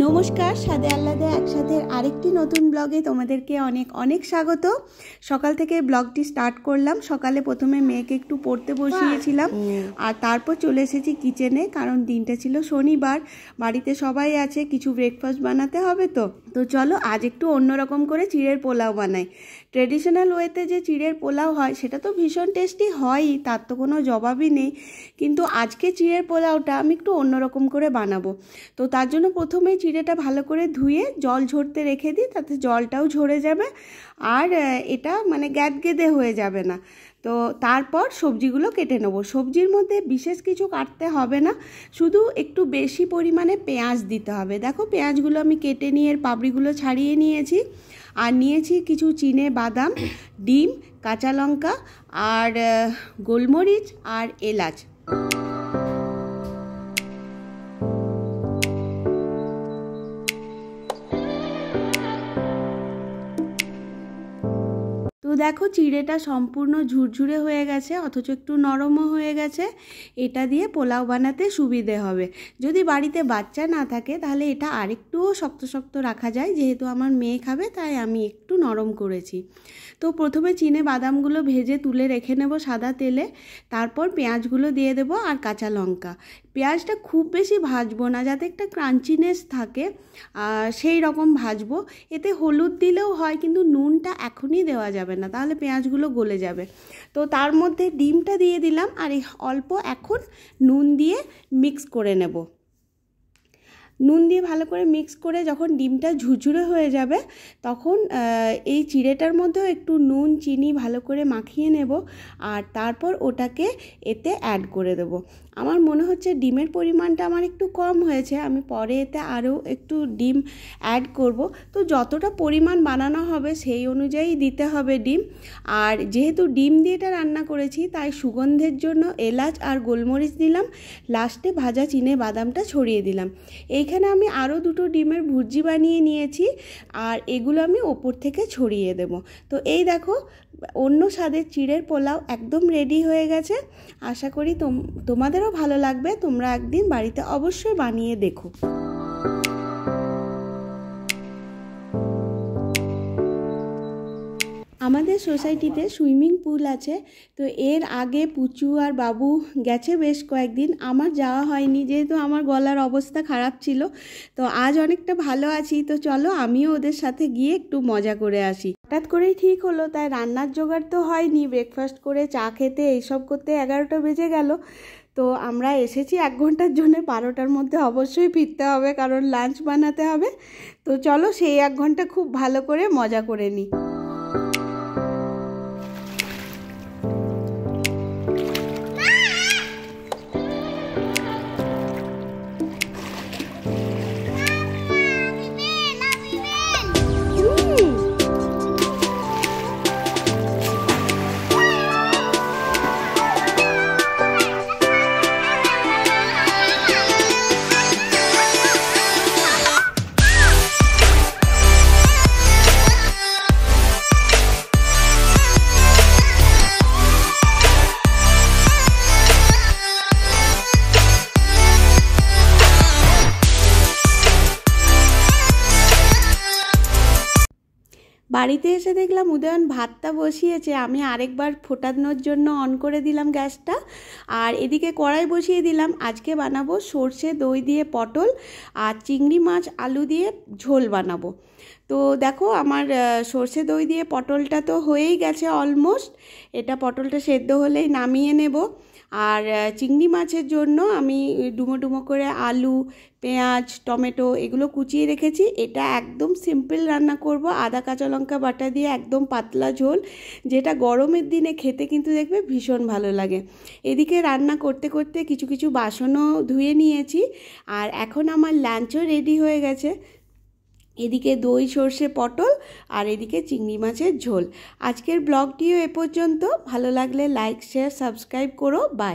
নমস্কার, স্বাদে আহ্লাদে একসাথে আরেকটি নতুন ব্লগে তোমাদেরকে অনেক অনেক স্বাগত। সকাল থেকে ব্লগটি স্টার্ট করলাম। সকালে প্রথমে মেয়েকে একটু পড়তে বসিয়েছিলাম আর তারপর চলে এসেছি কিচেনে, কারণ দিনটা ছিল শনিবার, বাড়িতে সবাই আছে, কিছু ব্রেকফাস্ট বানাতে হবে। তো চলো আজ একটু অন্যরকম করে চিড়ের পোলাও বানাই। ট্রেডিশনাল ওয়েতে যে চিড়ের পোলাও হয় সেটা তো ভীষণ টেস্টি হয়ই, তার তো কোনো জবাবই নেই, কিন্তু আজকে চিড়ের পোলাওটা আমি একটু অন্যরকম করে বানাবো। তো তার জন্য প্রথমেই চিড়েটা ভালো করে ধুয়ে জল ঝরতে রেখে দিই, তাতে জলটাও ঝরে যাবে আর এটা মানে গ্যাদগেদে হয়ে যাবে না। তো তারপর সবজিগুলো কেটে নেব। সবজির মধ্যে বিশেষ কিছু কাটতে হবে না, শুধু একটু বেশি পরিমাণে পেঁয়াজ দিতে হবে। দেখো পেঁয়াজগুলো আমি কেটে নিয়ে এর পাপড়িগুলো ছাড়িয়ে নিয়েছি, আর নিয়েছি কিছু চিনে বাদাম, ডিম, কাঁচা লঙ্কা আর গোলমরিচ আর এলাচ। তো দেখো চিড়েটা সম্পূর্ণ ঝুরঝুরে হয়ে গেছে, অথচ একটু নরমও হয়ে গেছে। এটা দিয়ে পোলাও বানাতে সুবিধে হবে। যদি বাড়িতে বাচ্চা না থাকে তাহলে এটা আরেকটুও শক্ত শক্ত রাখা যায়, যেহেতু আমার মেয়ে খাবে তাই আমি একটু নরম করেছি। তো প্রথমে চিনে বাদামগুলো ভেজে তুলে রেখে নেব সাদা তেলে, তারপর পেঁয়াজগুলো দিয়ে দেবো আর কাঁচা লঙ্কা। পেঁয়াজটা খুব বেশি ভাজবো না, যাতে একটা ক্রাঞ্চিনেস থাকে সেই রকম ভাজবো। এতে হলুদ দিলেও হয়, কিন্তু নুনটা এখনই দেওয়া যাবে না, তাহলে পেঁয়াজগুলো গলে যাবে। তো তার মধ্যে ডিমটা দিয়ে দিলাম আর অল্প এখন নুন দিয়ে মিক্স করে নেব। নুন দিয়ে ভালো করে মিক্স করে যখন ডিমটা ঝুরঝুরে হয়ে যাবে তখন এই চিড়েটার মধ্যেও একটু নুন চিনি ভালো করে মাখিয়ে নেব আর তারপর ওটাকে এতে অ্যাড করে দেব। আমার মনে হচ্ছে ডিমের পরিমাণটা আমার একটু কম হয়েছে, আমি পরে এতে আরও একটু ডিম অ্যাড করব। তো যতটা পরিমাণ বানানো হবে সেই অনুযায়ী দিতে হবে ডিম। আর যেহেতু ডিম দিয়ে এটা রান্না করেছি তাই সুগন্ধের জন্য এলাচ আর গোলমরিচ দিলাম, লাস্টে ভাজা চিনে বাদামটা ছড়িয়ে দিলাম। এইখানে আমি আরও দুটো ডিমের ভুর্জি বানিয়ে নিয়েছি আর এগুলো আমি ওপর থেকে ছড়িয়ে দেব। তো এই দেখো অন্য স্বাদের চিড়ের পোলাও একদম রেডি হয়ে গেছে। আশা করি তোমাদেরও ভালো লাগবে, তোমরা একদিন বাড়িতে অবশ্যই বানিয়ে দেখো। আমাদের সোসাইটিতে সুইমিং পুল আছে, তো এর আগে পুচু আর বাবু গেছে বেশ কয়েকদিন, আমার যাওয়া হয়নি যেহেতু আমার গলার অবস্থা খারাপ ছিল। তো আজ অনেকটা ভালো আছি, তো চলো আমিও ওদের সাথে গিয়ে একটু মজা করে আসি। হঠাৎ করেই ঠিক হলো, তাই রান্নার জোগাড় তো হয়নি, ব্রেকফাস্ট করে চা খেতে এইসব করতে 11টা বেজে গেল। তো আমরা এসেছি 1 ঘন্টার জন্য, 12টার মধ্যে অবশ্যই ফিরতে হবে কারণ লাঞ্চ বানাতে হবে। তো চলো সেই 1 ঘন্টা খুব ভালো করে মজা করে নিই। বাড়িতে এসে দেখলাম উদয়ন ভাতটা বসিয়েছে, আমি আরেকবার ফোটানোর জন্য অন করে দিলাম গ্যাসটা। আর এদিকে কড়াই বসিয়ে দিলাম। আজকে বানাবো সর্ষে দই দিয়ে পটল আর চিংড়ি মাছ আলু দিয়ে ঝোল বানাবো। তো দেখো আমার সর্ষে দই দিয়ে পটলটা তো হয়েই গেছে অলমোস্ট, এটা পটলটা সেদ্ধ হলেই নামিয়ে নেব। আর চিংড়ি মাছের জন্য আমি ডুমো ডুমো করে আলু, পেঁয়াজ, টমেটো এগুলো কুচিয়ে রেখেছি। এটা একদম সিম্পল রান্না করব, আদা কাঁচা লঙ্কা বাটা দিয়ে একদম পাতলা ঝোল, যেটা গরমের দিনে খেতে কিন্তু দেখবে ভীষণ ভালো লাগে। এদিকে রান্না করতে করতে কিছু কিছু বাসনও ধুয়ে নিয়েছি আর এখন আমার লাঞ্চও রেডি হয়ে গেছে। এদিকে দই সর্ষে পটল আর এদিকে চিংড়ি মাছের ঝোল। আজকের ব্লগটিও এ পর্যন্ত। ভালো লাগলে লাইক শেয়ার সাবস্ক্রাইব করো। বাই।